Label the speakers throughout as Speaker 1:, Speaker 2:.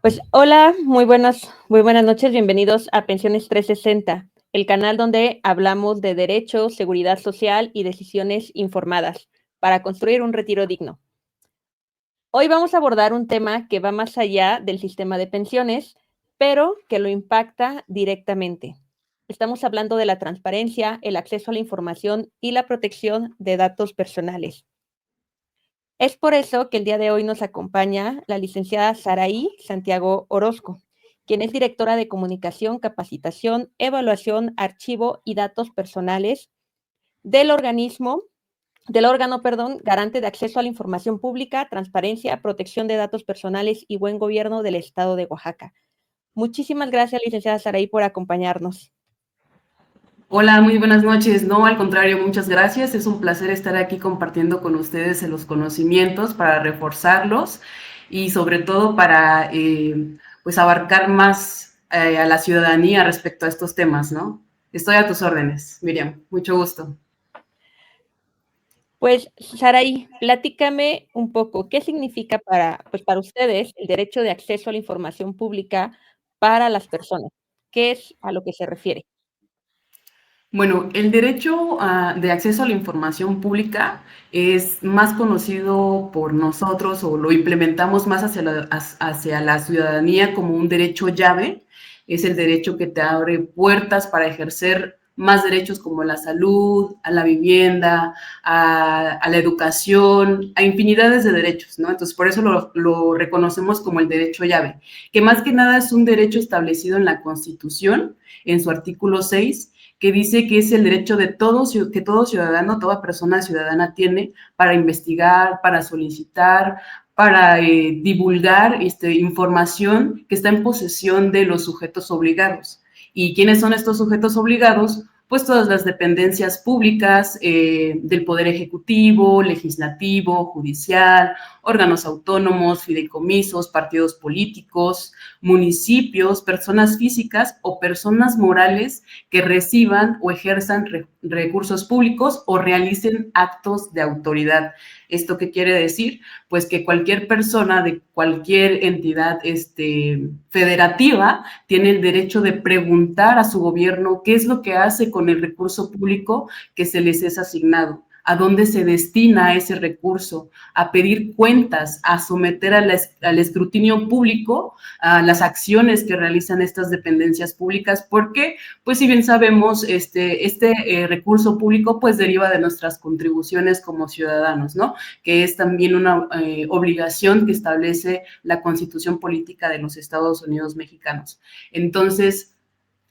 Speaker 1: Pues hola, muy buenas noches, bienvenidos a Pensiones 360, el canal donde hablamos de derechos, seguridad social y decisiones informadas para construir un retiro digno. Hoy vamos a abordar un tema que va más allá del sistema de pensiones, pero que lo impacta directamente. Estamos hablando de la transparencia, el acceso a la información y la protección de datos personales. Es por eso que el día de hoy nos acompaña la licenciada Saraí Santiago Orozco, quien es directora de Comunicación, Capacitación, Evaluación, Archivo y Datos Personales del órgano, garante de acceso a la información pública, transparencia, protección de datos personales y buen gobierno del Estado de Oaxaca. Muchísimas gracias, licenciada Saraí, por acompañarnos.
Speaker 2: Hola, muy buenas noches. No, al contrario, muchas gracias. Es un placer estar aquí compartiendo con ustedes los conocimientos para reforzarlos y sobre todo para pues abarcar más a la ciudadanía respecto a estos temas, ¿no? Estoy a tus órdenes, Miriam. Mucho gusto.
Speaker 1: Pues, Saraí, platícame un poco, ¿qué significa para ustedes el derecho de acceso a la información pública para las personas? ¿Qué es a lo que se refiere?
Speaker 2: Bueno, el derecho de acceso a la información pública es más conocido por nosotros o lo implementamos más hacia la ciudadanía como un derecho llave. Es el derecho que te abre puertas para ejercer más derechos como la salud, a la vivienda, a la educación, a infinidades de derechos, ¿no? Entonces, por eso lo reconocemos como el derecho llave, que más que nada es un derecho establecido en la Constitución, en su artículo 6, que dice que es el derecho de todos, que todo ciudadano, toda persona ciudadana tiene para investigar, para solicitar, para divulgar información que está en posesión de los sujetos obligados. ¿Y quiénes son estos sujetos obligados? Pues todas las dependencias públicas del Poder Ejecutivo, Legislativo, Judicial, órganos autónomos, fideicomisos, partidos políticos, municipios, personas físicas o personas morales que reciban o ejerzan recursos públicos o realicen actos de autoridad. ¿Esto qué quiere decir? Pues que cualquier persona de cualquier entidad federativa tiene el derecho de preguntar a su gobierno qué es lo que hace con el recurso público que se les es asignado, a dónde se destina ese recurso, a pedir cuentas, a someter al escrutinio público a las acciones que realizan estas dependencias públicas, porque, pues si bien sabemos, recurso público pues deriva de nuestras contribuciones como ciudadanos, ¿no? Que es también una obligación que establece la Constitución Política de los Estados Unidos Mexicanos. Entonces,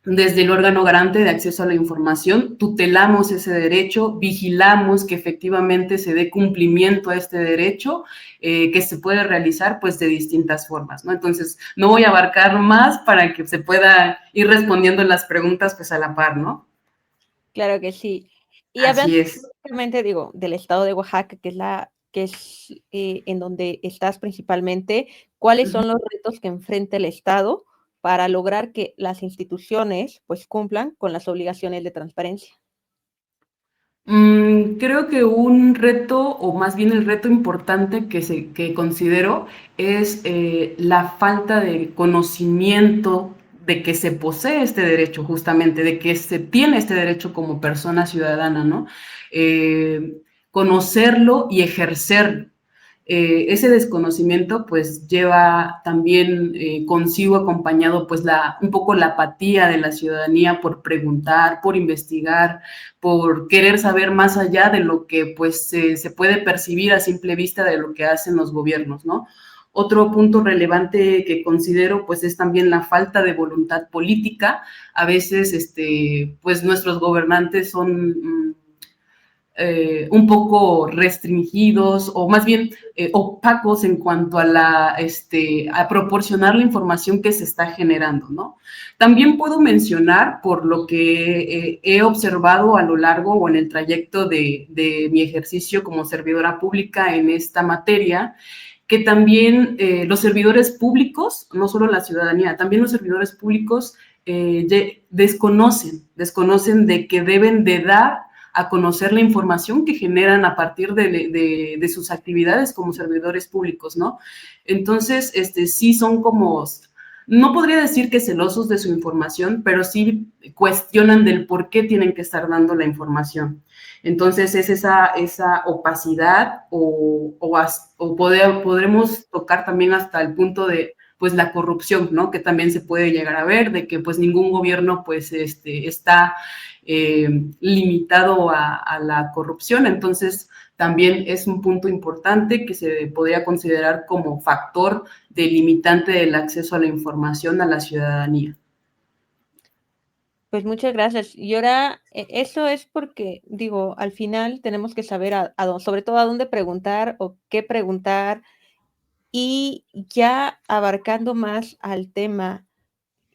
Speaker 2: desde el órgano garante de acceso a la información, tutelamos ese derecho, vigilamos que efectivamente se dé cumplimiento a este derecho, que se puede realizar pues de distintas formas, ¿no? Entonces, no voy a abarcar más para que se pueda ir respondiendo las preguntas pues a la par, ¿no?
Speaker 1: Claro que sí. Y hablando
Speaker 2: Así es.
Speaker 1: específicamente, digo, del estado de Oaxaca, en donde estás principalmente, ¿cuáles son los retos que enfrenta el estado para lograr que las instituciones, pues, cumplan con las obligaciones de transparencia?
Speaker 2: Creo que un reto, o más bien el reto importante que considero es la falta de conocimiento de que se posee este derecho, justamente, de que se tiene este derecho como persona ciudadana, ¿no? Conocerlo y ejercerlo. Ese desconocimiento pues lleva también consigo acompañado pues un poco la apatía de la ciudadanía por preguntar, por investigar, por querer saber más allá de lo que pues se puede percibir a simple vista de lo que hacen los gobiernos, ¿no? Otro punto relevante que considero pues es también la falta de voluntad política. A veces pues nuestros gobernantes son un poco restringidos o más bien opacos en cuanto a proporcionar la información que se está generando, ¿no? También puedo mencionar, por lo que he observado a lo largo o en el trayecto de mi ejercicio como servidora pública en esta materia, que también los servidores públicos, no solo la ciudadanía, también los servidores públicos desconocen de que deben de dar a conocer la información que generan a partir de sus actividades como servidores públicos, ¿no? Entonces, sí son como, no podría decir que celosos de su información, pero sí cuestionan del por qué tienen que estar dando la información. Entonces es esa opacidad podremos tocar también hasta el punto de pues la corrupción, ¿no? Que también se puede llegar a ver, de que pues ningún gobierno pues está limitado a la corrupción. Entonces también es un punto importante que se podría considerar como factor delimitante del acceso a la información a la ciudadanía.
Speaker 1: Pues muchas gracias. Y ahora, eso es porque, digo, al final tenemos que saber sobre todo a dónde preguntar o qué preguntar, y ya abarcando más al tema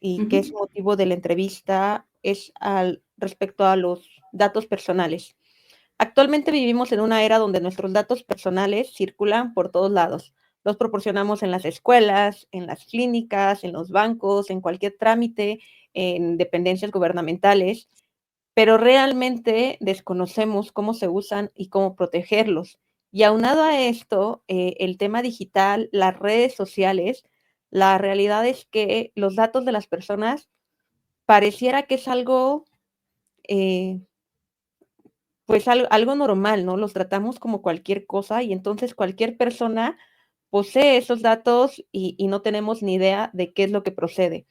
Speaker 1: y que es motivo de la entrevista, es respecto a los datos personales. Actualmente vivimos en una era donde nuestros datos personales circulan por todos lados. Los proporcionamos en las escuelas, en las clínicas, en los bancos, en cualquier trámite, en dependencias gubernamentales, pero realmente desconocemos cómo se usan y cómo protegerlos. Y aunado a esto, el tema digital, las redes sociales, la realidad es que los datos de las personas pareciera que es algo, pues algo normal, ¿no? Los tratamos como cualquier cosa y entonces cualquier persona posee esos datos y no tenemos ni idea de qué es lo que procede.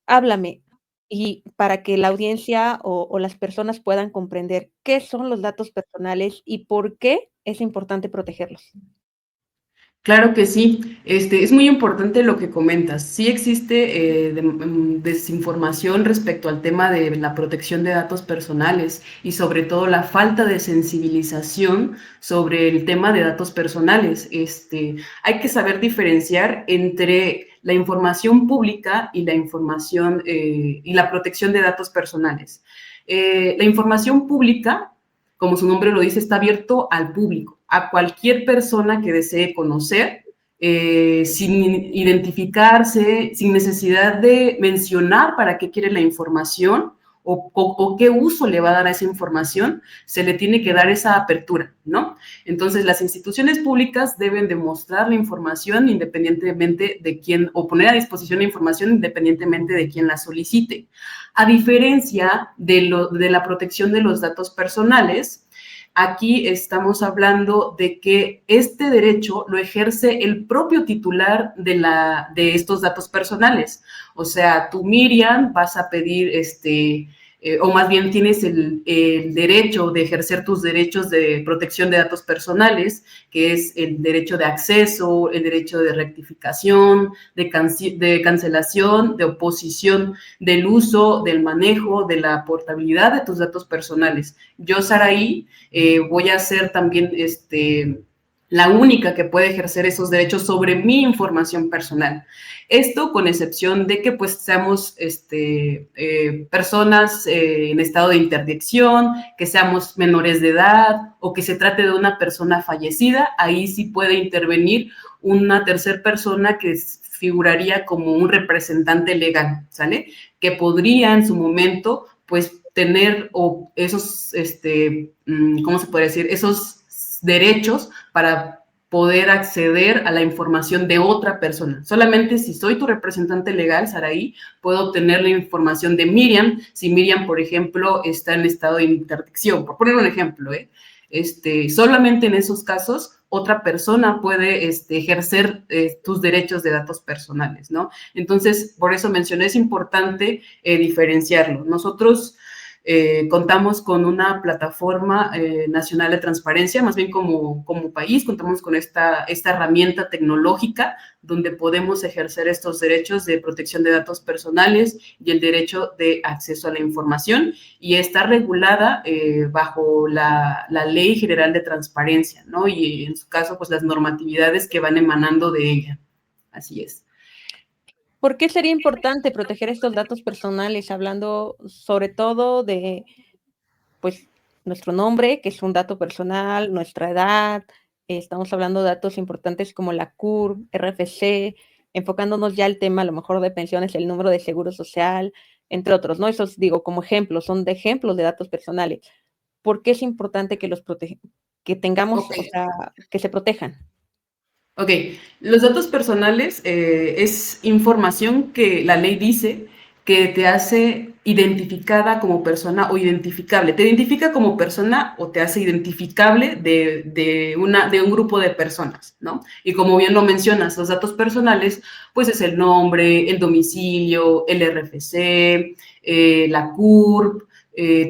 Speaker 1: Háblame, y para que la audiencia o las personas puedan comprender qué son los datos personales y por qué es importante protegerlos.
Speaker 2: Claro que sí, es muy importante lo que comentas. Sí existe desinformación respecto al tema de la protección de datos personales y sobre todo la falta de sensibilización sobre el tema de datos personales. Hay que saber diferenciar entre la información pública y la información y la protección de datos personales. La información pública, como su nombre lo dice, está abierto al público, a cualquier persona que desee conocer, sin identificarse, sin necesidad de mencionar para qué quiere la información o qué uso le va a dar a esa información, se le tiene que dar esa apertura, ¿no? Entonces, las instituciones públicas deben demostrar la información independientemente de quién, o poner a disposición la información independientemente de quién la solicite. A diferencia de la protección de los datos personales, aquí estamos hablando de que este derecho lo ejerce el propio titular de estos datos personales. O sea, tú, Miriam, vas a pedir o más bien tienes el derecho de ejercer tus derechos de protección de datos personales, que es el derecho de acceso, el derecho de rectificación, de cancelación, de oposición del uso, del manejo, de la portabilidad de tus datos personales. Yo, Saraí, voy a ser también la única que puede ejercer esos derechos sobre mi información personal. Esto con excepción de que pues seamos personas en estado de interdicción, que seamos menores de edad o que se trate de una persona fallecida, ahí sí puede intervenir una tercera persona que figuraría como un representante legal, ¿sale? Que podría en su momento pues tener esos, ¿cómo se puede decir? Esos derechos para poder acceder a la información de otra persona. Solamente si soy tu representante legal, Saraí, puedo obtener la información de Miriam, si Miriam, por ejemplo, está en estado de interdicción, por poner un ejemplo, solamente en esos casos otra persona puede ejercer tus derechos de datos personales, ¿no? Entonces, por eso mencioné, es importante diferenciarlo. Nosotros contamos con una plataforma nacional de transparencia, más bien como país, contamos con esta herramienta tecnológica donde podemos ejercer estos derechos de protección de datos personales y el derecho de acceso a la información, y está regulada bajo la Ley General de Transparencia, ¿no? Y en su caso, pues las normatividades que van emanando de ella. Así es.
Speaker 1: ¿Por qué sería importante proteger estos datos personales? Hablando sobre todo de, pues, nuestro nombre, que es un dato personal, nuestra edad, estamos hablando de datos importantes como la CURP, RFC, enfocándonos ya al tema a lo mejor de pensiones, el número de seguro social, entre otros, ¿no? Esos digo como ejemplos, son de ejemplos de datos personales. ¿por qué es importante que que tengamos,
Speaker 2: Ok.
Speaker 1: o sea, que se protejan?
Speaker 2: Ok, los datos personales es información que la ley dice que te hace identificada como persona o identificable. Te identifica como persona o te hace identificable de un grupo de personas, ¿no? Y como bien lo mencionas, los datos personales, pues es el nombre, el domicilio, el RFC, la CURP,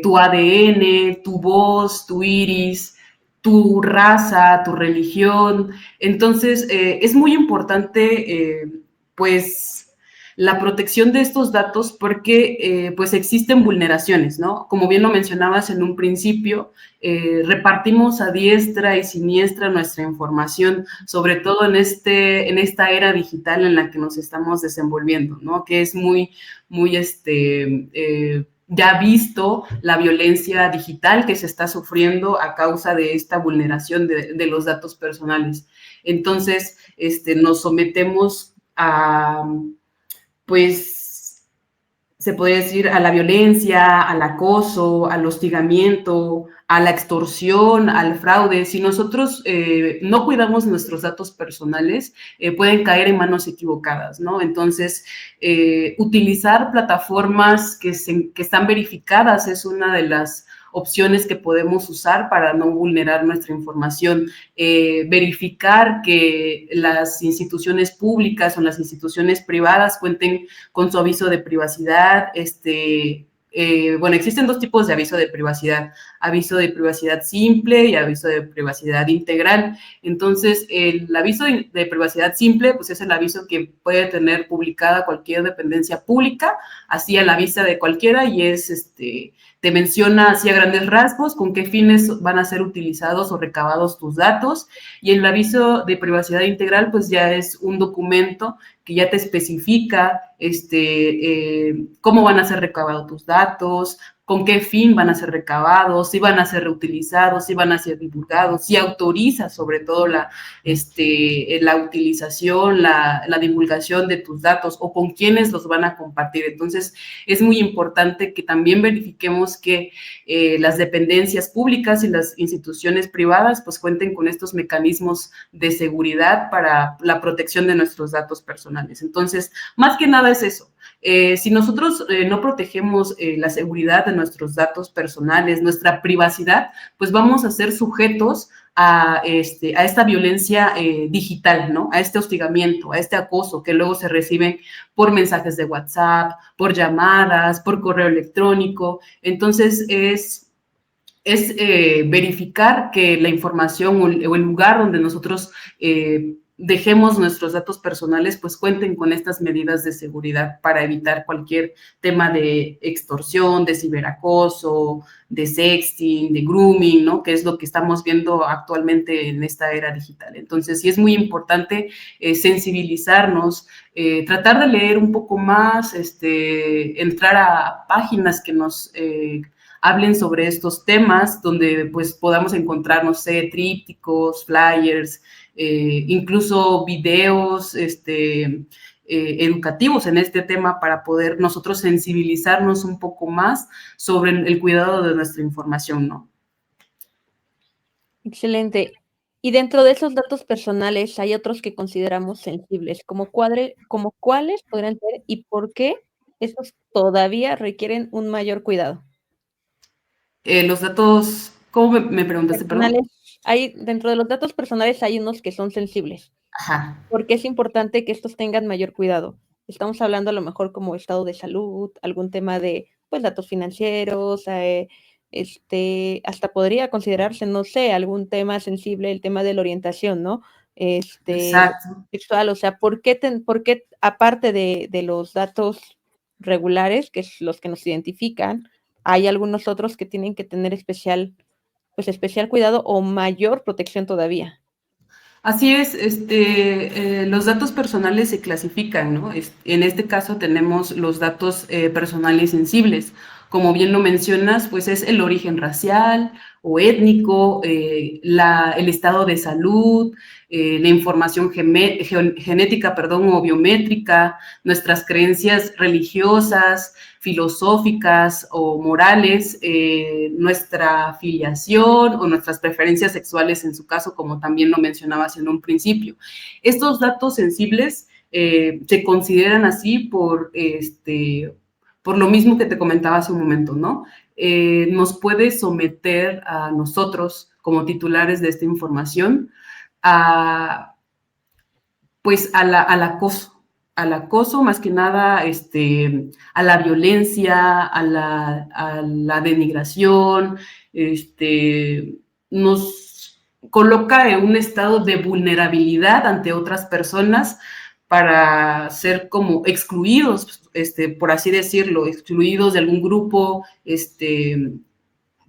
Speaker 2: tu ADN, tu voz, tu iris, tu raza, tu religión. Entonces, es muy importante, pues, la protección de estos datos porque, pues, existen vulneraciones, ¿no? Como bien lo mencionabas en un principio, repartimos a diestra y siniestra nuestra información, sobre todo en esta era digital en la que nos estamos desenvolviendo, ¿no? Que es muy, ya visto la violencia digital que se está sufriendo a causa de esta vulneración de los datos personales. Entonces, nos sometemos a, pues, se puede decir, a la violencia, al acoso, al hostigamiento, a la extorsión, al fraude. Si nosotros no cuidamos nuestros datos personales, pueden caer en manos equivocadas, ¿no? Entonces, utilizar plataformas que están verificadas es una de las opciones que podemos usar para no vulnerar nuestra información. Verificar que las instituciones públicas o las instituciones privadas cuenten con su aviso de privacidad. Bueno, existen dos tipos de aviso de privacidad simple y aviso de privacidad integral. Entonces, el aviso de privacidad simple, pues es el aviso que puede tener publicada cualquier dependencia pública, así a la vista de cualquiera, y te menciona así a grandes rasgos con qué fines van a ser utilizados o recabados tus datos, y el aviso de privacidad integral, pues ya es un documento que ya te especifica cómo van a ser recabados tus datos, con qué fin van a ser recabados, si van a ser reutilizados, si van a ser divulgados, si autoriza sobre todo la utilización, la divulgación de tus datos o con quiénes los van a compartir. Entonces, es muy importante que también verifiquemos que las dependencias públicas y las instituciones privadas pues cuenten con estos mecanismos de seguridad para la protección de nuestros datos personales. Entonces, más que nada es eso. Si nosotros no protegemos la seguridad de nuestros datos personales, nuestra privacidad, pues vamos a ser sujetos a esta violencia digital, ¿no? A este hostigamiento, a este acoso que luego se reciben por mensajes de WhatsApp, por llamadas, por correo electrónico. Entonces, es verificar que la información o el lugar donde nosotros dejemos nuestros datos personales, pues cuenten con estas medidas de seguridad para evitar cualquier tema de extorsión, de ciberacoso, de sexting, de grooming, ¿no? Que es lo que estamos viendo actualmente en esta era digital. Entonces, sí es muy importante sensibilizarnos, tratar de leer un poco más, entrar a páginas que nos hablen sobre estos temas, donde pues podamos encontrar, no sé, trípticos, flyers, incluso videos educativos en este tema para poder nosotros sensibilizarnos un poco más sobre el cuidado de nuestra información, ¿no?
Speaker 1: Excelente. Y dentro de esos datos personales hay otros que consideramos sensibles, como cuáles podrían ser y por qué estos todavía requieren un mayor cuidado.
Speaker 2: Los datos, ¿cómo me preguntaste, perdón?
Speaker 1: Personales, dentro de los datos personales hay unos que son sensibles.
Speaker 2: Ajá.
Speaker 1: Porque es importante que estos tengan mayor cuidado. Estamos hablando a lo mejor como estado de salud, algún tema de, pues, datos financieros, hasta podría considerarse, no sé, algún tema sensible, el tema de la orientación, ¿no?
Speaker 2: Exacto.
Speaker 1: Sexual, o sea, por qué aparte de los datos regulares, que es los que nos identifican, hay algunos otros que tienen que tener especial cuidado o mayor protección todavía?
Speaker 2: Así es, los datos personales se clasifican, ¿no? En este caso tenemos los datos personales sensibles. como bien lo mencionas, pues es el origen racial o étnico, el estado de salud, la información genética, o biométrica, nuestras creencias religiosas, filosóficas o morales, nuestra afiliación o nuestras preferencias sexuales en su caso, como también lo mencionabas en un principio. Estos datos sensibles se consideran así por lo mismo que te comentaba hace un momento, ¿no? Nos puede someter a nosotros como titulares de esta información pues al acoso más que nada, a la violencia, a la denigración, nos coloca en un estado de vulnerabilidad ante otras personas para ser como excluidos, por así decirlo, excluidos de algún grupo,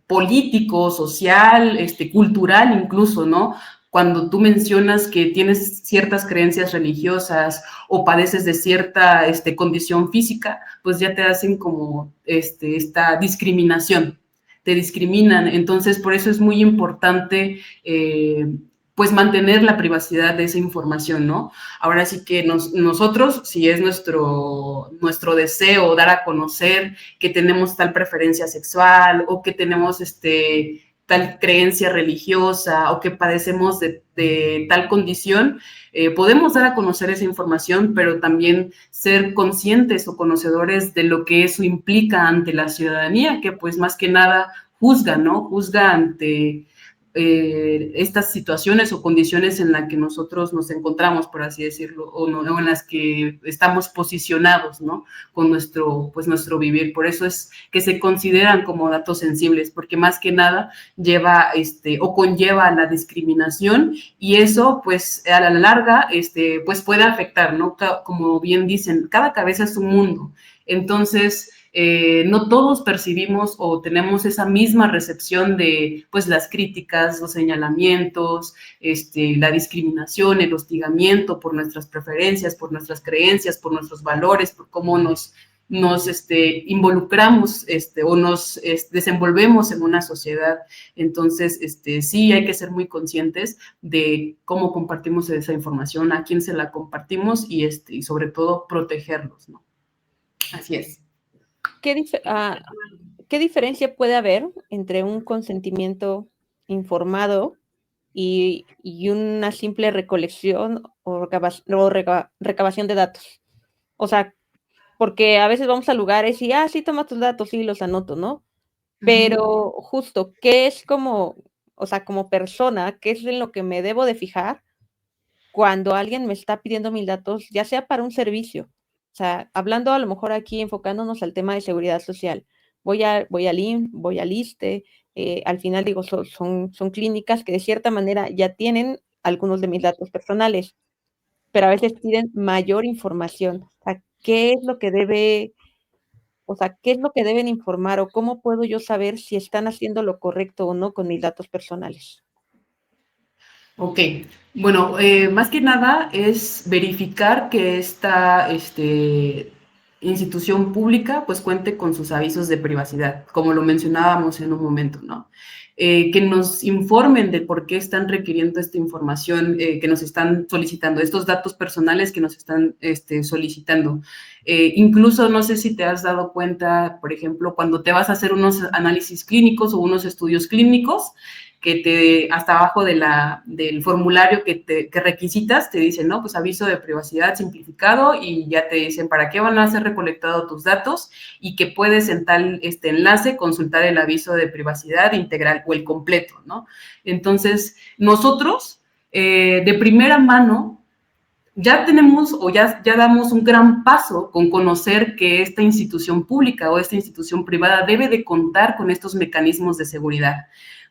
Speaker 2: político, social, cultural incluso, ¿no? Cuando tú mencionas que tienes ciertas creencias religiosas o padeces de cierta condición física, pues ya te hacen como esta discriminación, te discriminan. Entonces, por eso es muy importante pues mantener la privacidad de esa información, ¿no? Ahora sí que nosotros, si es nuestro deseo dar a conocer que tenemos tal preferencia sexual o que tenemos tal creencia religiosa o que padecemos de tal condición, podemos dar a conocer esa información, pero también ser conscientes o conocedores de lo que eso implica ante la ciudadanía, que pues más que nada juzga, ¿no? Juzga ante estas situaciones o condiciones en las que nosotros nos encontramos, por así decirlo, o en las que estamos posicionados, ¿no? Con nuestro vivir. Por eso es que se consideran como datos sensibles, porque más que nada lleva o conlleva la discriminación y eso, pues, a la larga, pues puede afectar, ¿no? Como bien dicen, cada cabeza es un mundo. Entonces, no todos percibimos o tenemos esa misma recepción de pues las críticas, los señalamientos, la discriminación, el hostigamiento por nuestras preferencias, por nuestras creencias, por nuestros valores, por cómo nos involucramos o nos desenvolvemos en una sociedad. Entonces, sí hay que ser muy conscientes de cómo compartimos esa información, a quién se la compartimos y sobre todo protegerlos, ¿no? Así es.
Speaker 1: ¿Qué diferencia puede haber entre un consentimiento informado y una simple recolección o recabación de datos? O sea, porque a veces vamos a lugares y, sí, toma tus datos, sí, los anoto, ¿no? Pero justo, ¿qué es como persona, qué es en lo que me debo de fijar cuando alguien me está pidiendo mis datos, ya sea para un servicio? O sea, hablando a lo mejor aquí, enfocándonos al tema de seguridad social. Voy al IMSS, voy al ISSSTE, al final digo, son clínicas que de cierta manera ya tienen algunos de mis datos personales, pero a veces piden mayor información. O sea, ¿qué es lo que deben informar o cómo puedo yo saber si están haciendo lo correcto o no con mis datos personales?
Speaker 2: Ok, bueno, más que nada es verificar que esta institución pública pues cuente con sus avisos de privacidad, como lo mencionábamos en un momento, ¿no? Que nos informen de por qué están requiriendo esta información que nos están solicitando, estos datos personales que nos están solicitando. Incluso no sé si te has dado cuenta, por ejemplo, cuando te vas a hacer unos análisis clínicos o unos estudios clínicos, que hasta abajo del formulario que requisitas, te dicen, ¿no? Pues aviso de privacidad simplificado y ya te dicen para qué van a ser recolectados tus datos y que puedes en tal enlace consultar el aviso de privacidad integral o el completo, ¿no? Entonces, nosotros, de primera mano, ya tenemos o ya damos un gran paso con conocer que esta institución pública o esta institución privada debe de contar con estos mecanismos de seguridad.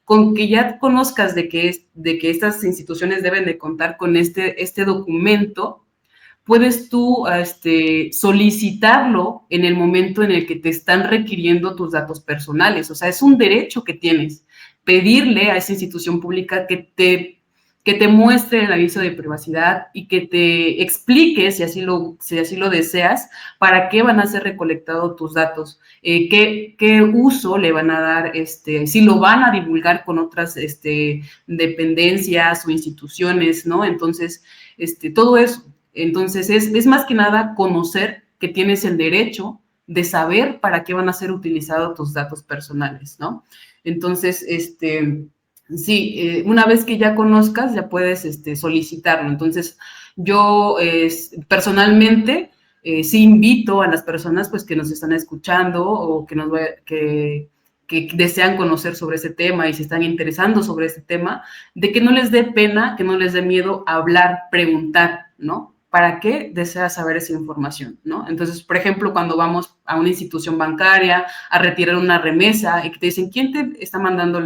Speaker 2: Con que ya conozcas de que estas instituciones deben de contar con este documento, puedes tú solicitarlo en el momento en el que te están requiriendo tus datos personales. O sea, es un derecho que tienes, pedirle a esa institución pública que te que te muestre el aviso de privacidad y que te explique, si así lo deseas, para qué van a ser recolectados tus datos, qué uso le van a dar, si lo van a divulgar con otras dependencias o instituciones, ¿no? Entonces, todo eso. Entonces, es más que nada conocer que tienes el derecho de saber para qué van a ser utilizados tus datos personales, ¿no? Entonces, sí, una vez que ya conozcas, ya puedes solicitarlo. Entonces, yo personalmente sí invito a las personas pues que nos están escuchando o que desean conocer sobre ese tema y se están interesando sobre ese tema, de que no les dé pena, que no les dé miedo hablar, preguntar, ¿no? ¿Para qué deseas saber esa información, no? Entonces, por ejemplo, cuando vamos a una institución bancaria a retirar una remesa y que te dicen, ¿quién te está mandando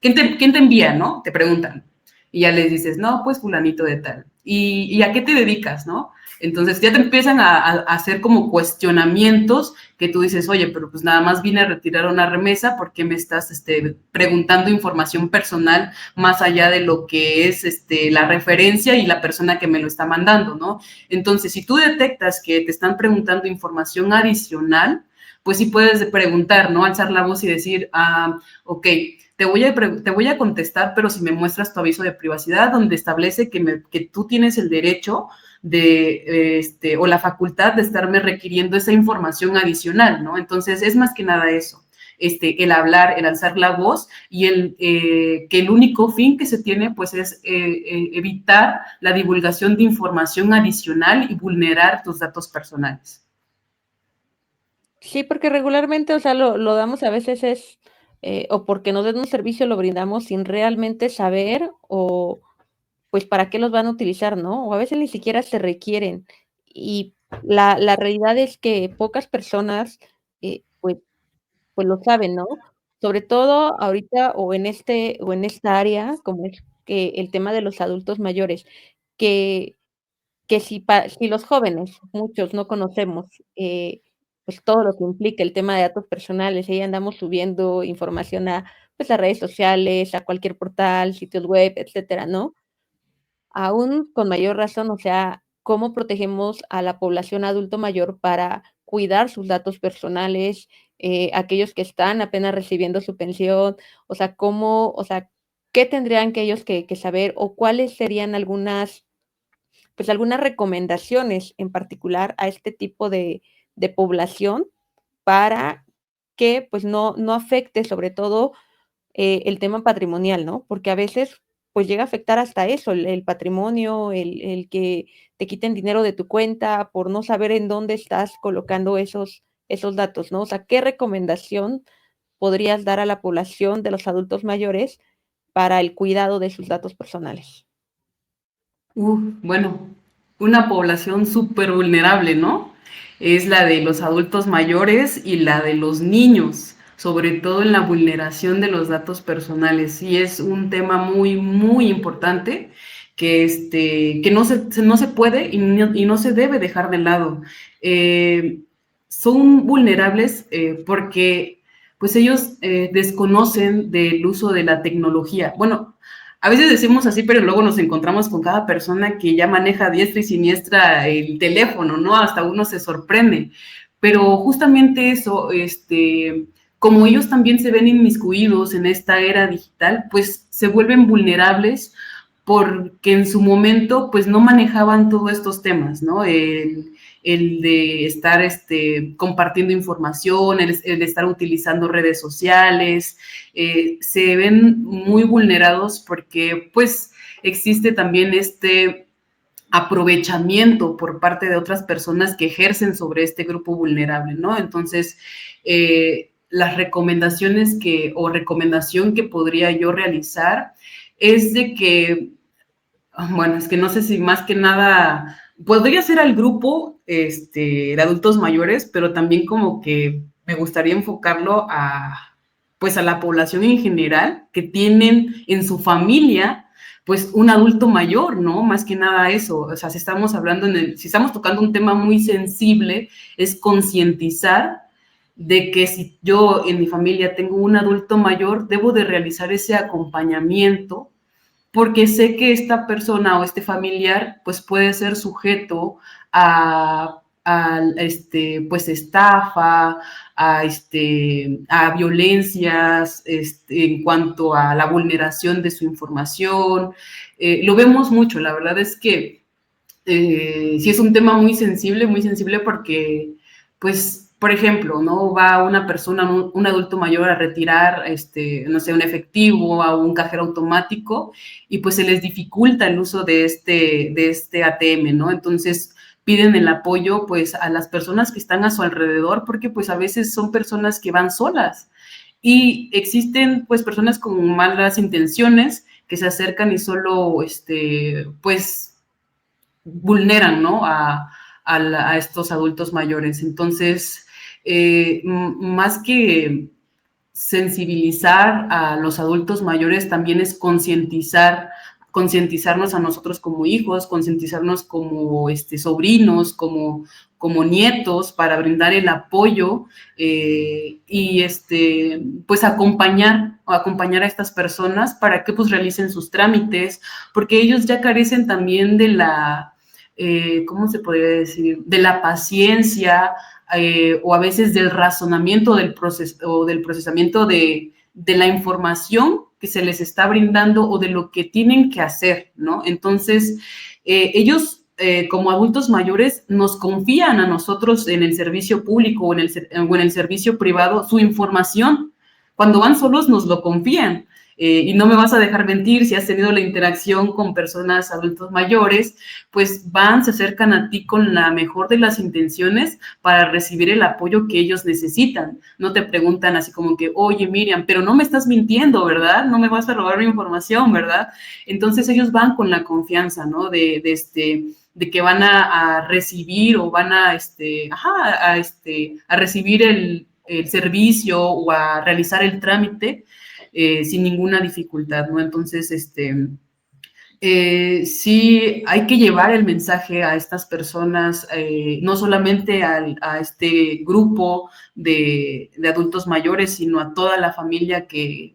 Speaker 2: ¿quién te envía, no? Te preguntan. Y ya les dices, no, pues fulanito de tal. ¿Y a qué te dedicas, no? Entonces ya te empiezan a hacer como cuestionamientos que tú dices, oye, pero pues nada más vine a retirar una remesa, ¿por qué me estás preguntando información personal más allá de lo que es la referencia y la persona que me lo está mandando, ¿no? Entonces, si tú detectas que te están preguntando información adicional, pues sí puedes preguntar, ¿no? Alzar la voz y decir, ok, te voy a contestar, pero si me muestras tu aviso de privacidad donde establece que tú tienes el derecho o la facultad de estarme requiriendo esa información adicional, ¿no? Entonces, es más que nada eso, el hablar, el alzar la voz y que el único fin que se tiene, pues, es evitar la divulgación de información adicional y vulnerar tus datos personales.
Speaker 1: Sí, porque regularmente, o sea, lo damos a veces o porque nos den un servicio lo brindamos sin realmente saber o, pues, para qué los van a utilizar, ¿no? O a veces ni siquiera se requieren. Y la realidad es que pocas personas, pues lo saben, ¿no? Sobre todo ahorita o en esta área, como es que el tema de los adultos mayores, que si los jóvenes, muchos no conocemos, pues, todo lo que implica el tema de datos personales, y ahí andamos subiendo información pues, a redes sociales, a cualquier portal, sitios web, etcétera, ¿no? Aún con mayor razón, o sea, ¿cómo protegemos a la población adulto mayor para cuidar sus datos personales, aquellos que están apenas recibiendo su pensión? O sea, ¿qué tendrían que ellos que saber o cuáles serían pues, algunas recomendaciones en particular a este tipo de población para que, pues, no afecte, sobre todo, el tema patrimonial, ¿no? Porque a veces, pues, llega a afectar hasta eso, el patrimonio, el que te quiten dinero de tu cuenta por no saber en dónde estás colocando esos datos, ¿no? O sea, ¿qué recomendación podrías dar a la población de los adultos mayores para el cuidado de sus datos personales?
Speaker 2: Bueno, una población súper vulnerable, ¿no? Es la de los adultos mayores y la de los niños, sobre todo en la vulneración de los datos personales. Y es un tema muy, muy importante que no se puede y no se debe dejar de lado. Son vulnerables porque pues ellos desconocen del uso de la tecnología. Bueno, a veces decimos así, pero luego nos encontramos con cada persona que ya maneja a diestra y siniestra el teléfono, ¿no? Hasta uno se sorprende. Pero justamente eso, como ellos también se ven inmiscuidos en esta era digital, pues se vuelven vulnerables porque en su momento pues no manejaban todos estos temas, ¿no? El de estar compartiendo información, el de estar utilizando redes sociales, se ven muy vulnerados porque pues existe también aprovechamiento por parte de otras personas que ejercen sobre este grupo vulnerable, ¿no? Entonces, las recomendaciones o recomendación que podría yo realizar es de que, bueno, es que no sé si más que nada podría ser al grupo de adultos mayores, pero también como que me gustaría enfocarlo pues a la población en general que tienen en su familia pues un adulto mayor, ¿no? Más que nada eso, o sea, si estamos hablando si estamos tocando un tema muy sensible, es concientizar de que si yo en mi familia tengo un adulto mayor, debo de realizar ese acompañamiento porque sé que esta persona o este familiar pues puede ser sujeto a pues estafa, a violencias en cuanto a la vulneración de su información. Lo vemos mucho, la verdad es que sí es un tema muy sensible porque, pues, por ejemplo, ¿no? Va una persona, un adulto mayor a retirar, no sé, un efectivo a un cajero automático y pues se les dificulta el uso de este ATM, ¿no? Entonces piden el apoyo, pues, a las personas que están a su alrededor porque, pues, a veces son personas que van solas y existen, pues, personas con malas intenciones que se acercan y solo, pues, vulneran, ¿no? A estos adultos mayores. Entonces, más que sensibilizar a los adultos mayores, también es concientizarnos a nosotros como hijos, concientizarnos como sobrinos, como nietos, para brindar el apoyo y pues acompañar a estas personas para que pues realicen sus trámites, porque ellos ya carecen también de la, ¿cómo se podría decir? De la paciencia, o a veces del razonamiento o del procesamiento de la información que se les está brindando o de lo que tienen que hacer, ¿no? Entonces, ellos como adultos mayores nos confían a nosotros en el servicio público o en el servicio privado su información. Cuando van solos nos lo confían. Y no me vas a dejar mentir, si has tenido la interacción con personas adultos mayores, pues van, se acercan a ti con la mejor de las intenciones para recibir el apoyo que ellos necesitan. No te preguntan así como que, oye, Miriam, pero no me estás mintiendo, ¿verdad? No me vas a robar mi información, ¿verdad? Entonces ellos van con la confianza, ¿no? De que van a recibir o van a recibir el servicio o a realizar el trámite sin ninguna dificultad, ¿no? Entonces, sí hay que llevar el mensaje a estas personas, no solamente a este grupo de adultos mayores, sino a toda la familia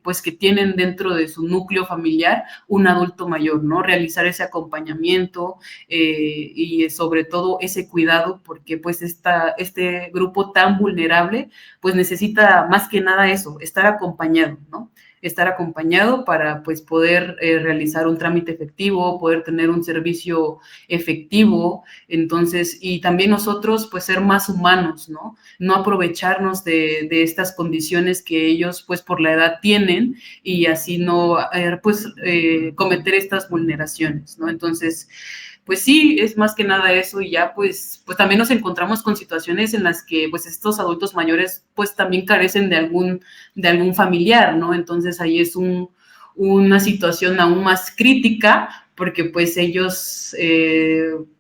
Speaker 2: pues, que tienen dentro de su núcleo familiar un adulto mayor, ¿no? Realizar ese acompañamiento y sobre todo ese cuidado, porque pues este grupo tan vulnerable, pues necesita más que nada eso, estar acompañado, ¿no? Estar acompañado para pues poder realizar un trámite efectivo, poder tener un servicio efectivo, entonces, y también nosotros pues ser más humanos, ¿no? No aprovecharnos de estas condiciones que ellos pues por la edad tienen y así no cometer estas vulneraciones, ¿no? Entonces, pues sí, es más que nada eso y ya pues también nos encontramos con situaciones en las que pues estos adultos mayores pues también carecen de algún familiar, ¿no? Entonces ahí es una situación aún más crítica porque pues ellos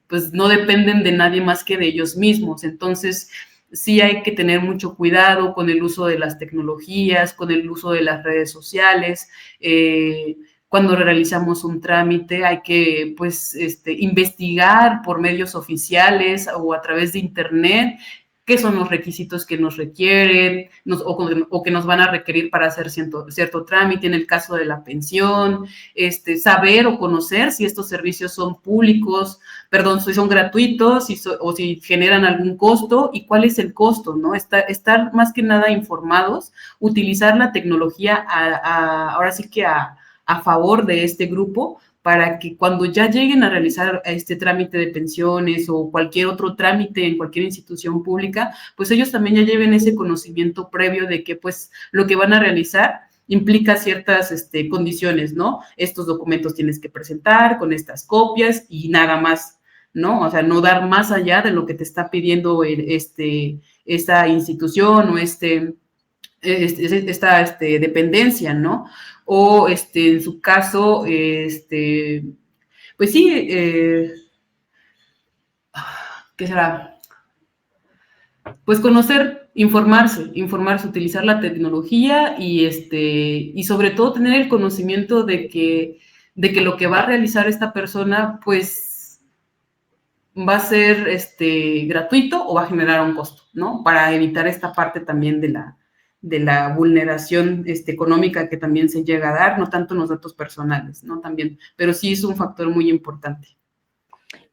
Speaker 2: pues no dependen de nadie más que de ellos mismos. Entonces sí hay que tener mucho cuidado con el uso de las tecnologías, con el uso de las redes sociales. Cuando realizamos un trámite hay que pues investigar por medios oficiales o a través de internet qué son los requisitos que nos requieren o que nos van a requerir para hacer cierto trámite en el caso de la pensión, saber o conocer si estos servicios son públicos, perdón, si son gratuitos o si generan algún costo y cuál es el costo, ¿no? Estar más que nada informados, utilizar la tecnología ahora sí que a favor de este grupo para que cuando ya lleguen a realizar este trámite de pensiones o cualquier otro trámite en cualquier institución pública, pues ellos también ya lleven ese conocimiento previo de que pues lo que van a realizar implica ciertas condiciones, ¿no? Estos documentos tienes que presentar con estas copias y nada más, ¿no? O sea, no dar más allá de lo que te está pidiendo esta institución o esta dependencia, ¿no? O en su caso, pues sí, ¿qué será? Pues conocer, informarse, utilizar la tecnología y sobre todo tener el conocimiento de que lo que va a realizar esta persona, pues va a ser gratuito o va a generar un costo, ¿no? Para evitar esta parte también de la vulneración económica que también se llega a dar, no tanto en los datos personales, ¿no? También, pero sí es un factor muy importante.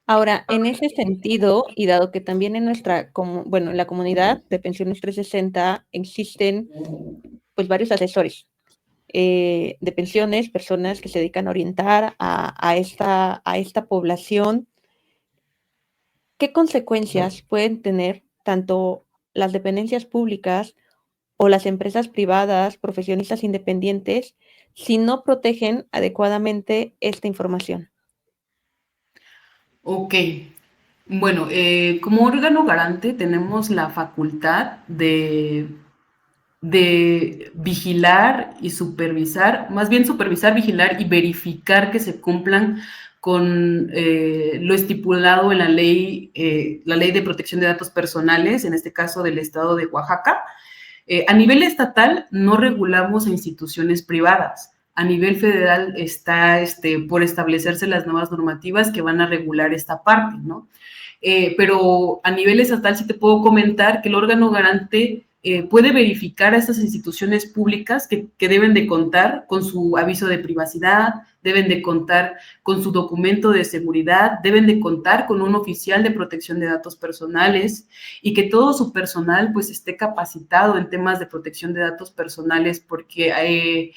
Speaker 1: Ahora, en ese sentido, y dado que también en en la comunidad de Pensiones 360 existen pues varios asesores de pensiones, personas que se dedican a orientar a esta población, ¿qué consecuencias pueden tener tanto las dependencias públicas o las empresas privadas, profesionistas independientes, si no protegen adecuadamente esta información?
Speaker 2: Ok. Bueno, como órgano garante tenemos la facultad de vigilar y supervisar, más bien supervisar, vigilar y verificar que se cumplan con lo estipulado en la ley de protección de datos personales, en este caso del estado de Oaxaca. A nivel estatal no regulamos a instituciones privadas. A nivel federal está por establecerse las nuevas normativas que van a regular esta parte, ¿no? Pero a nivel estatal sí te puedo comentar que el órgano garante puede verificar a estas instituciones públicas que deben de contar con su aviso de privacidad, deben de contar con su documento de seguridad, deben de contar con un oficial de protección de datos personales y que todo su personal pues esté capacitado en temas de protección de datos personales porque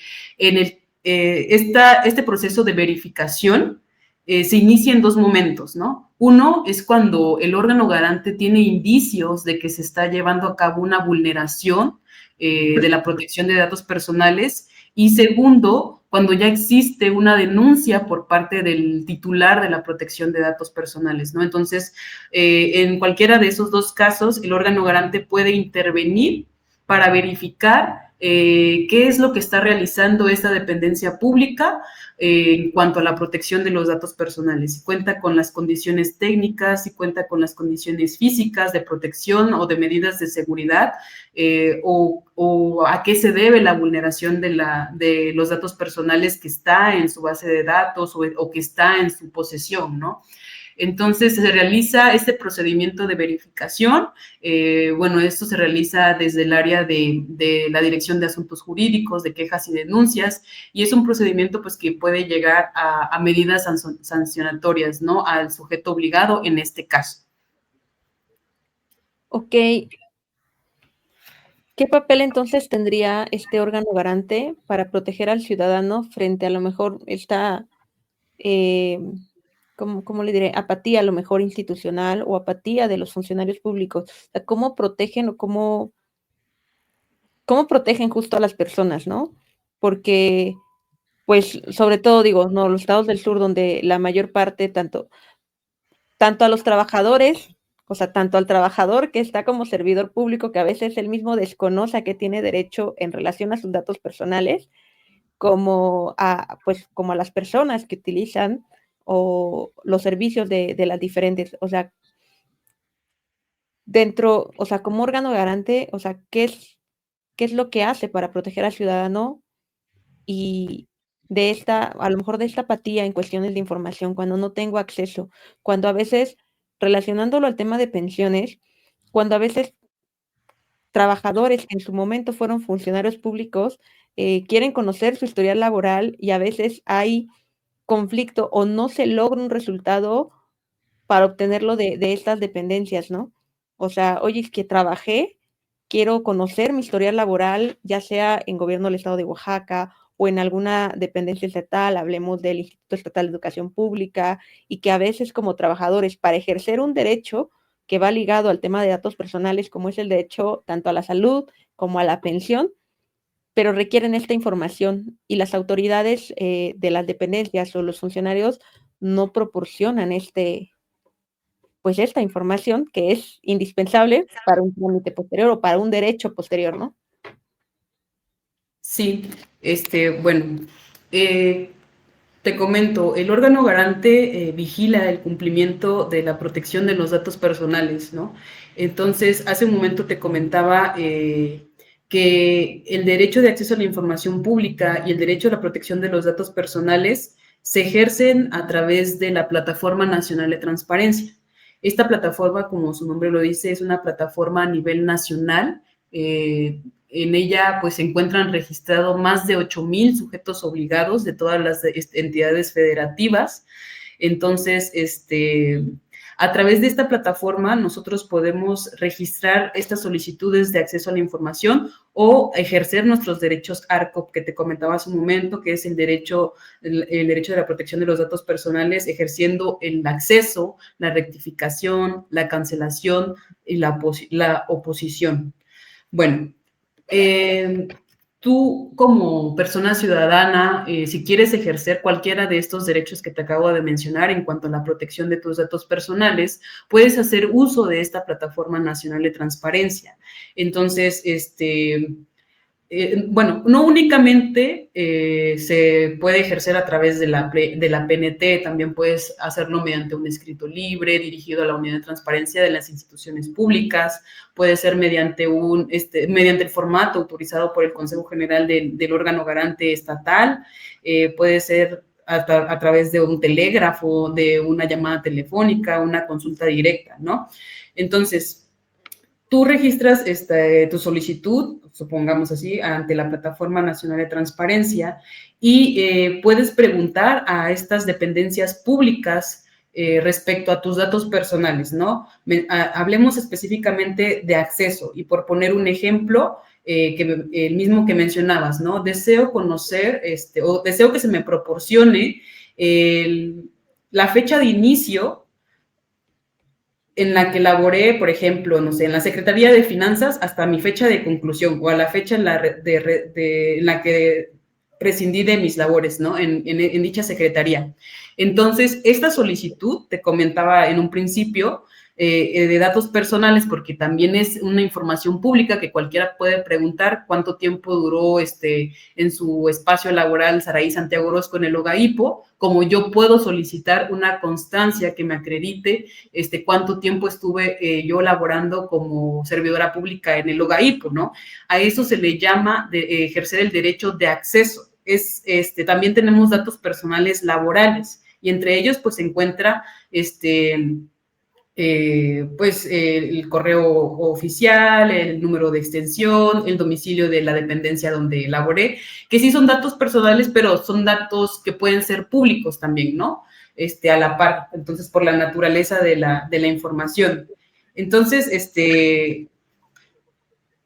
Speaker 2: este proceso de verificación se inicia en dos momentos, ¿no? Uno es cuando el órgano garante tiene indicios de que se está llevando a cabo una vulneración de la protección de datos personales y segundo, cuando ya existe una denuncia por parte del titular de la protección de datos personales, ¿no? Entonces, en cualquiera de esos dos casos, el órgano garante puede intervenir para verificar qué es lo que está realizando esta dependencia pública en cuanto a la protección de los datos personales. Si cuenta con las condiciones técnicas, si cuenta con las condiciones físicas de protección o de medidas de seguridad, o a qué se debe la vulneración de los datos personales que está en su base de datos o que está en su posesión, ¿no? Entonces se realiza este procedimiento de verificación. Bueno, esto se realiza desde el área de la Dirección de Asuntos Jurídicos, de Quejas y Denuncias, y es un procedimiento pues que puede llegar a medidas sancionatorias, ¿no? Al sujeto obligado en este caso.
Speaker 1: Ok. ¿Qué papel entonces tendría este órgano garante para proteger al ciudadano frente a lo mejor esta, ¿cómo le diré? Apatía a lo mejor institucional o apatía de los funcionarios públicos. O sea, ¿cómo protegen o cómo protegen justo a las personas, no? Porque, pues, sobre todo digo, no, los estados del sur donde la mayor parte, tanto a los trabajadores, o sea, tanto al trabajador que está como servidor público, que a veces él mismo desconoce a qué tiene derecho en relación a sus datos personales, como como a las personas que utilizan o los servicios de las diferentes, o sea, o sea, como órgano garante, o sea, ¿qué es lo que hace para proteger al ciudadano y a lo mejor de esta apatía en cuestiones de información, cuando no tengo acceso, cuando a veces, relacionándolo al tema de pensiones, cuando a veces trabajadores que en su momento fueron funcionarios públicos quieren conocer su historial laboral y a veces hay conflicto o no se logra un resultado para obtenerlo de estas dependencias, ¿no? O sea, oye, es que trabajé, quiero conocer mi historial laboral, ya sea en gobierno del estado de Oaxaca o en alguna dependencia estatal, hablemos del Instituto Estatal de Educación Pública, y que a veces como trabajadores, para ejercer un derecho que va ligado al tema de datos personales, como es el derecho tanto a la salud como a la pensión, pero requieren esta información y las autoridades de las dependencias o los funcionarios no proporcionan pues esta información que es indispensable para un trámite posterior o para un derecho posterior, ¿no?
Speaker 2: Sí, bueno, te comento, el órgano garante vigila el cumplimiento de la protección de los datos personales, ¿no? Entonces, hace un momento te comentaba que el derecho de acceso a la información pública y el derecho a la protección de los datos personales se ejercen a través de la Plataforma Nacional de Transparencia. Esta plataforma, como su nombre lo dice, es una plataforma a nivel nacional en ella pues se encuentran registrados más de 8,000 sujetos obligados de todas las entidades federativas. Entonces, a través de esta plataforma nosotros podemos registrar estas solicitudes de acceso a la información o ejercer nuestros derechos ARCOP que te comentaba hace un momento, que es el derecho de la protección de los datos personales, ejerciendo el acceso, la rectificación, la cancelación y la oposición. Bueno, tú como persona ciudadana, si quieres ejercer cualquiera de estos derechos que te acabo de mencionar en cuanto a la protección de tus datos personales, puedes hacer uso de esta Plataforma Nacional de Transparencia. Entonces, bueno, no únicamente se puede ejercer a través de la PNT, también puedes hacerlo mediante un escrito libre dirigido a la Unidad de Transparencia de las instituciones públicas, puede ser mediante el formato autorizado por el Consejo General del órgano garante estatal, puede ser a través de un telégrafo, de una llamada telefónica, una consulta directa, ¿no? Entonces, tú registras tu solicitud, supongamos así, ante la Plataforma Nacional de Transparencia y puedes preguntar a estas dependencias públicas respecto a tus datos personales, ¿no? Hablemos específicamente de acceso y por poner un ejemplo, el mismo que mencionabas, ¿no? Deseo conocer o deseo que se me proporcione la fecha de inicio en la que laboré, por ejemplo, no sé, en la Secretaría de Finanzas hasta mi fecha de conclusión o a la fecha en la que prescindí de mis labores, ¿no? En dicha secretaría. Entonces, esta solicitud, te comentaba en un principio, de datos personales, porque también es una información pública que cualquiera puede preguntar cuánto tiempo duró en su espacio laboral Saraí Santiago Orozco en el OGAIPO, como yo puedo solicitar una constancia que me acredite cuánto tiempo estuve yo laborando como servidora pública en el OGAIPO, ¿no? A eso se le llama ejercer el derecho de acceso. También tenemos datos personales laborales y entre ellos pues se encuentra el correo oficial, el número de extensión, el domicilio de la dependencia donde laboré, que sí son datos personales, pero son datos que pueden ser públicos también, ¿no? A la par, entonces, por la naturaleza de la información. Entonces,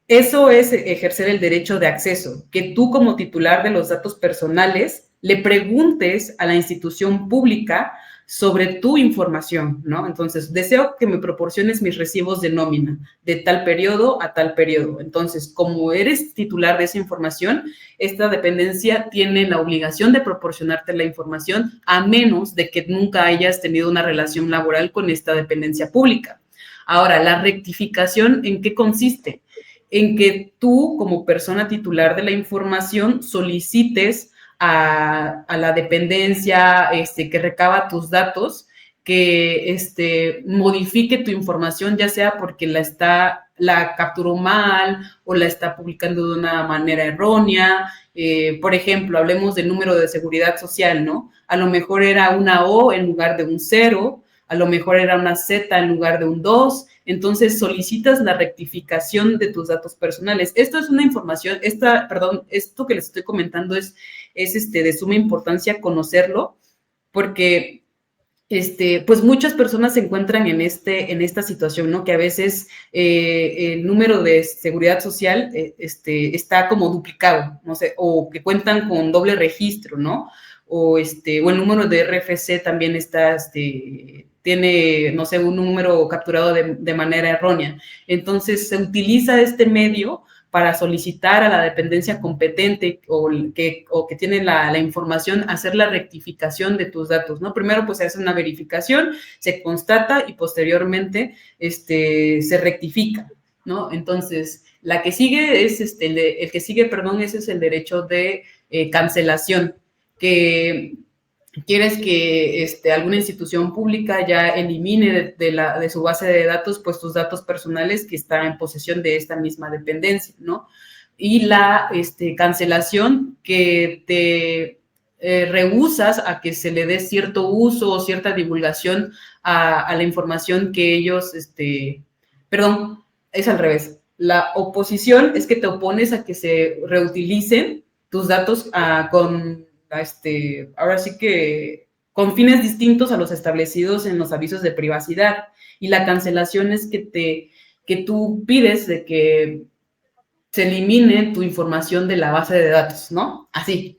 Speaker 2: eso es ejercer el derecho de acceso, que tú como titular de los datos personales le preguntes a la institución pública sobre tu información, ¿no? Entonces, deseo que me proporciones mis recibos de nómina de tal periodo a tal periodo. Entonces, como eres titular de esa información, esta dependencia tiene la obligación de proporcionarte la información a menos de que nunca hayas tenido una relación laboral con esta dependencia pública. Ahora, la rectificación, ¿en qué consiste? En que tú, como persona titular de la información, solicites a la dependencia que recaba tus datos, que modifique tu información, ya sea porque la capturó mal o la está publicando de una manera errónea. Por ejemplo, hablemos del número de seguridad social, ¿no? A lo mejor era una O en lugar de un 0, a lo mejor era una Z en lugar de un 2, entonces solicitas la rectificación de tus datos personales. Esto es una información, esto que les estoy comentando es de suma importancia conocerlo, porque pues muchas personas se encuentran en esta situación, ¿no? Que a veces el número de seguridad social está como duplicado, no sé, o que cuentan con doble registro, ¿no? O el número de RFC también tiene, no sé, un número capturado de manera errónea. Entonces, se utiliza este medio para solicitar a la dependencia competente o que tiene la información, hacer la rectificación de tus datos, ¿no? Primero, pues, se hace una verificación, se constata y posteriormente se rectifica, ¿no? Entonces, la que sigue es, el que sigue, perdón, ese es el derecho de cancelación, que quieres que alguna institución pública ya elimine de su base de datos, pues tus datos personales que están en posesión de esta misma dependencia, ¿no? Y la cancelación que te rehusas a que se le dé cierto uso o cierta divulgación a la información que ellos, perdón, es al revés. La oposición es que te opones a que se reutilicen tus datos ahora sí que con fines distintos a los establecidos en los avisos de privacidad. Y la cancelación es que tú pides de que se elimine tu información de la base de datos, ¿no? Así.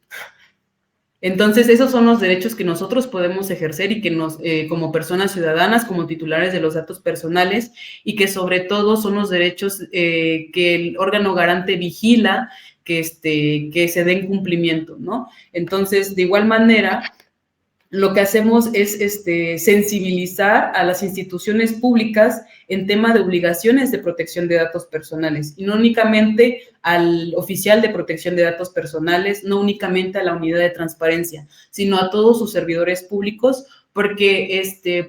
Speaker 2: Entonces, esos son los derechos que nosotros podemos ejercer y que como personas ciudadanas, como titulares de los datos personales, y que sobre todo son los derechos que el órgano garante vigila que se den cumplimiento, ¿no? Entonces, de igual manera, lo que hacemos es sensibilizar a las instituciones públicas en tema de obligaciones de protección de datos personales, y no únicamente al oficial de protección de datos personales, no únicamente a la unidad de transparencia, sino a todos sus servidores públicos, porque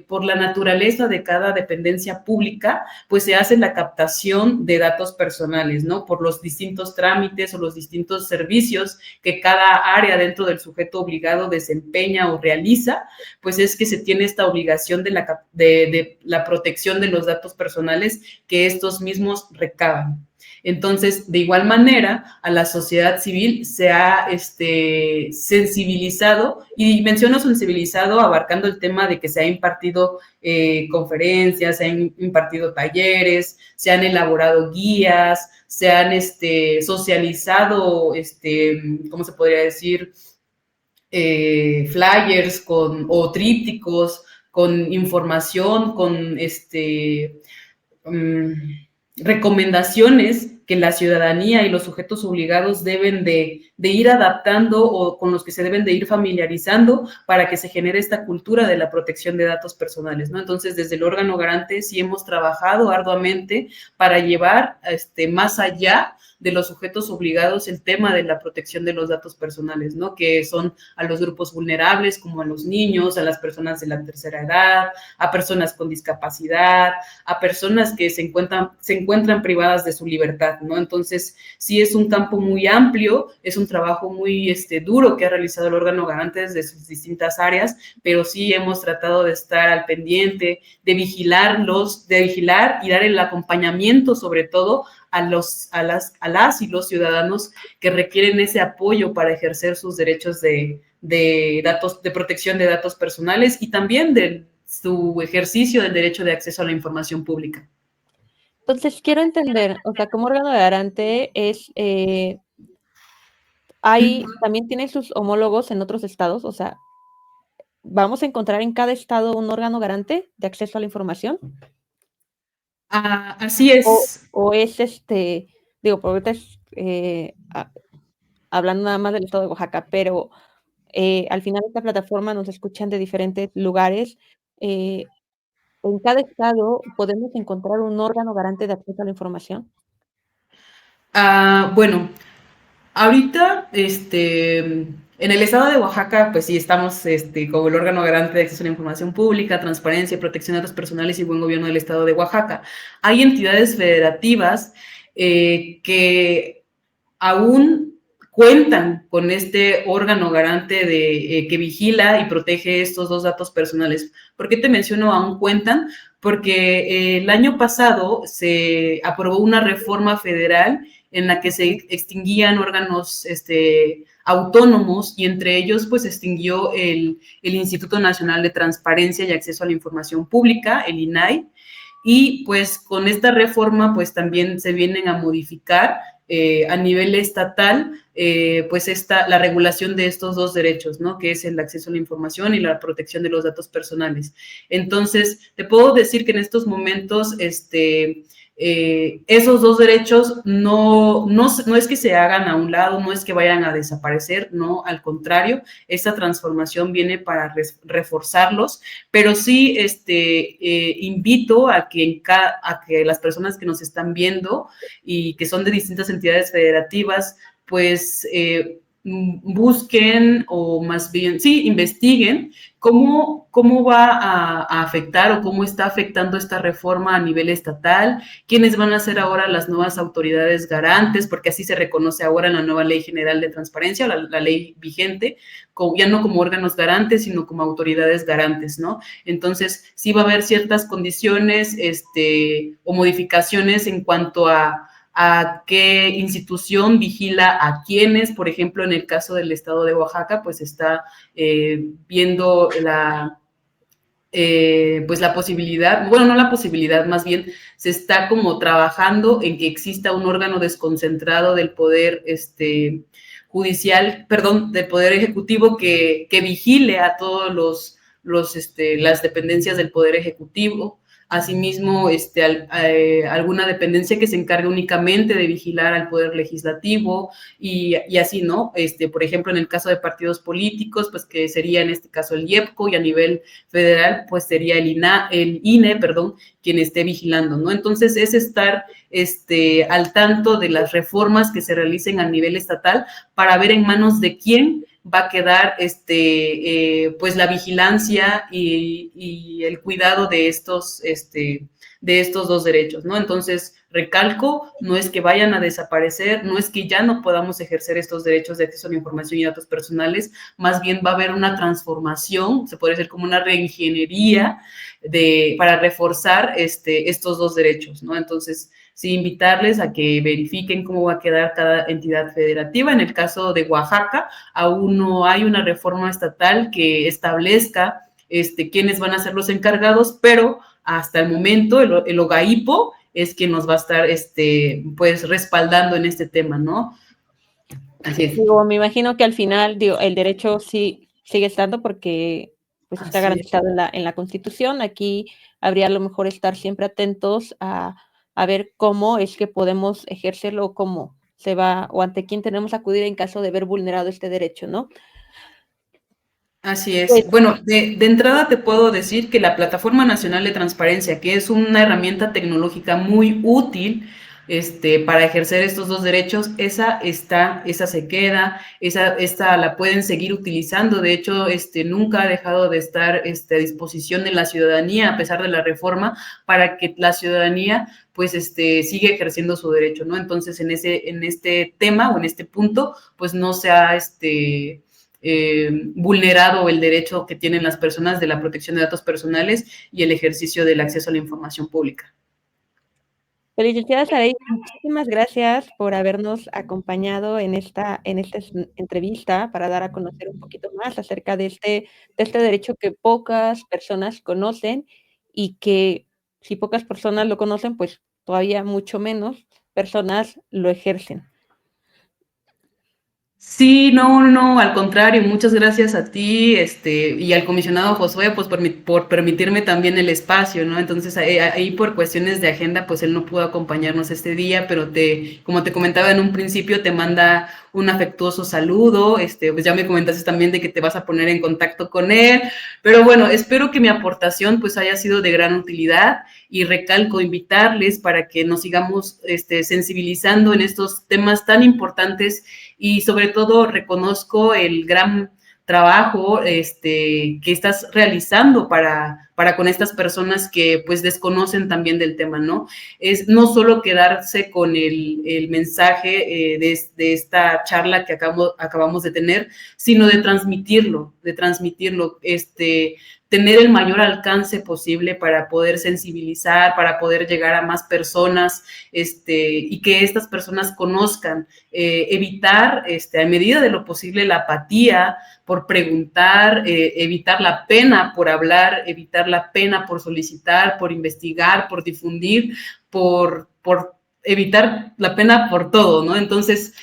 Speaker 2: por la naturaleza de cada dependencia pública, pues se hace la captación de datos personales, ¿no? Por los distintos trámites o los distintos servicios que cada área dentro del sujeto obligado desempeña o realiza, pues es que se tiene esta obligación de la protección de los datos personales que estos mismos recaban. Entonces, de igual manera, a la sociedad civil se ha sensibilizado, y menciono sensibilizado abarcando el tema de que se ha impartido conferencias, se han impartido talleres, se han elaborado guías, se han socializado, ¿cómo se podría decir? Flyers o trípticos con información, con recomendaciones que la ciudadanía y los sujetos obligados deben de ir adaptando o con los que se deben de ir familiarizando para que se genere esta cultura de la protección de datos personales, ¿no? Entonces, desde el órgano garante sí hemos trabajado arduamente para llevar más allá de los sujetos obligados el tema de la protección de los datos personales, ¿no? Que son a los grupos vulnerables, como a los niños, a las personas de la tercera edad, a personas con discapacidad, a personas que se encuentran privadas de su libertad, ¿no? Entonces, sí es un campo muy amplio, es un trabajo muy duro que ha realizado el órgano garante desde sus distintas áreas, pero sí hemos tratado de estar al pendiente, de vigilar y dar el acompañamiento, sobre todo, a las y los ciudadanos que requieren ese apoyo para ejercer sus derechos de protección de datos personales, y también de su ejercicio del derecho de acceso a la información pública.
Speaker 1: Entonces, quiero entender, o sea, como órgano garante también tiene sus homólogos en otros estados, o sea, ¿vamos a encontrar en cada estado un órgano garante de acceso a la información?
Speaker 2: Así es.
Speaker 1: O es digo, por ahorita hablando nada más del estado de Oaxaca, pero al final esta plataforma nos escuchan de diferentes lugares. ¿En cada estado podemos encontrar un órgano garante de acceso a la información?
Speaker 2: Bueno, ahorita, en el estado de Oaxaca, pues sí, estamos como el órgano garante de acceso a la información pública, transparencia, protección de datos personales y buen gobierno del estado de Oaxaca. Hay entidades federativas que aún cuentan con este órgano garante que vigila y protege estos dos datos personales. ¿Por qué te menciono aún cuentan? Porque el año pasado se aprobó una reforma federal en la que se extinguían órganos autónomos, y entre ellos pues se extinguió el Instituto Nacional de Transparencia y Acceso a la Información Pública, el INAI, y pues con esta reforma pues también se vienen a modificar a nivel estatal, pues la regulación de estos dos derechos, ¿no? Que es el acceso a la información y la protección de los datos personales. Entonces, te puedo decir que en estos momentos, esos dos derechos no es que se hagan a un lado, no es que vayan a desaparecer, no, al contrario, esta transformación viene para reforzarlos, pero sí invito a que las personas que nos están viendo y que son de distintas entidades federativas, pues busquen, o más bien, sí, investiguen cómo va a afectar o cómo está afectando esta reforma a nivel estatal, quiénes van a ser ahora las nuevas autoridades garantes, porque así se reconoce ahora en la nueva Ley General de Transparencia, la ley vigente, ya no como órganos garantes, sino como autoridades garantes, ¿no? Entonces, sí va a haber ciertas condiciones o modificaciones en cuanto a a qué institución vigila a quiénes. Por ejemplo, en el caso del estado de Oaxaca, pues está viendo pues la posibilidad, bueno, no la posibilidad, más bien se está como trabajando en que exista un órgano desconcentrado del poder judicial, perdón, del poder ejecutivo que vigile a todos las dependencias del poder ejecutivo. Asimismo, alguna dependencia que se encargue únicamente de vigilar al poder legislativo y así, ¿no? Por ejemplo, en el caso de partidos políticos, pues que sería en este caso el IEPCO, y a nivel federal, pues sería el INE, perdón, quien esté vigilando, ¿no? Entonces, es estar al tanto de las reformas que se realicen a nivel estatal para ver en manos de quién va a quedar pues la vigilancia y el cuidado de estos dos derechos, ¿no? Entonces, recalco, no es que vayan a desaparecer, no es que ya no podamos ejercer estos derechos de acceso a la información y datos personales, más bien va a haber una transformación, se puede decir como una reingeniería para reforzar estos dos derechos, ¿no? Entonces, sí, invitarles a que verifiquen cómo va a quedar cada entidad federativa. En el caso de Oaxaca, aún no hay una reforma estatal que establezca quiénes van a ser los encargados, pero hasta el momento el OGAIPO es quien nos va a estar pues respaldando en este tema, ¿no? Así es.
Speaker 1: Digo, me imagino que al final, digo, el derecho sí sigue estando porque pues está garantizado en la Constitución. Aquí habría a lo mejor estar siempre atentos a ver cómo es que podemos ejercerlo, cómo se va o ante quién tenemos que acudir en caso de ver vulnerado este derecho, ¿no?
Speaker 2: Así es.
Speaker 1: Pues,
Speaker 2: Bueno, de entrada te puedo decir que la Plataforma Nacional de Transparencia, que es una herramienta tecnológica muy útil para ejercer estos dos derechos, esa se queda, esta la pueden seguir utilizando. De hecho, nunca ha dejado de estar a disposición de la ciudadanía, a pesar de la reforma, para que la ciudadanía pues sigue ejerciendo su derecho, ¿no? Entonces, en este tema o en este punto, pues no se ha vulnerado el derecho que tienen las personas de la protección de datos personales y el ejercicio del acceso a la información pública.
Speaker 1: licenciada Saray, muchísimas gracias por habernos acompañado en esta entrevista para dar a conocer un poquito más acerca de este derecho que pocas personas conocen y que si pocas personas lo conocen, pues todavía mucho menos personas lo ejercen.
Speaker 2: Sí, no, al contrario, muchas gracias a ti, y al comisionado Josué, pues por permitirme también el espacio, ¿no? Entonces, ahí por cuestiones de agenda, pues él no pudo acompañarnos este día, pero como te comentaba en un principio, te manda un afectuoso saludo, pues ya me comentaste también de que te vas a poner en contacto con él, pero bueno, espero que mi aportación pues haya sido de gran utilidad y recalco invitarles para que nos sigamos sensibilizando en estos temas tan importantes y sobre todo reconozco el gran trabajo que estás realizando para con estas personas que pues desconocen también del tema, ¿no? Es no solo quedarse con el mensaje de esta charla que acabamos de tener, sino de transmitirlo, tener el mayor alcance posible para poder sensibilizar, para poder llegar a más personas, y que estas personas conozcan, evitar, a medida de lo posible, la apatía por preguntar, evitar la pena por hablar, evitar la pena por solicitar, por investigar, por difundir, por evitar la pena por todo, ¿no? Entonces,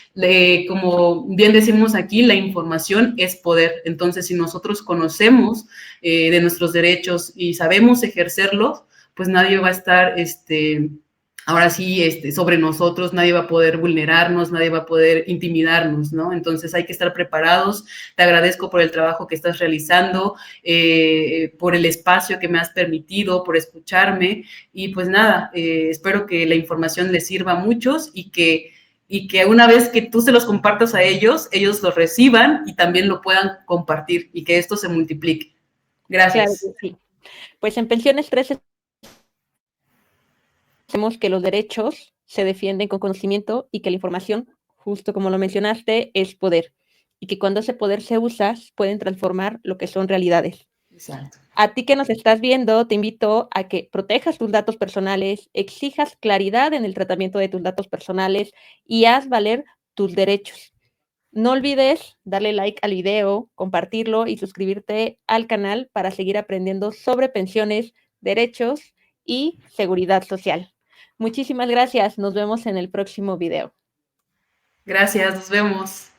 Speaker 2: como bien decimos aquí, la información es poder. Entonces, si nosotros conocemos de nuestros derechos y sabemos ejercerlos, pues nadie va a estar, ahora sí, sobre nosotros, nadie va a poder vulnerarnos, nadie va a poder intimidarnos, ¿no? Entonces hay que estar preparados. Te agradezco por el trabajo que estás realizando, por el espacio que me has permitido, por escucharme y pues nada, espero que la información les sirva a muchos y que una vez que tú se los compartas a ellos, ellos lo reciban y también lo puedan compartir y que esto se multiplique.
Speaker 1: Claro
Speaker 2: Gracias.
Speaker 1: que sí. Pues en Pensiones 13 sabemos que los derechos se defienden con conocimiento y que la información, justo como lo mencionaste, es poder. Y que cuando ese poder se usa, pueden transformar lo que son realidades.
Speaker 2: Exacto.
Speaker 1: A ti que nos estás viendo, te invito a que protejas tus datos personales, exijas claridad en el tratamiento de tus datos personales y haz valer tus derechos. No olvides darle like al video, compartirlo y suscribirte al canal para seguir aprendiendo sobre pensiones, derechos y seguridad social. Muchísimas gracias. Nos vemos en el próximo video.
Speaker 2: Gracias, nos vemos.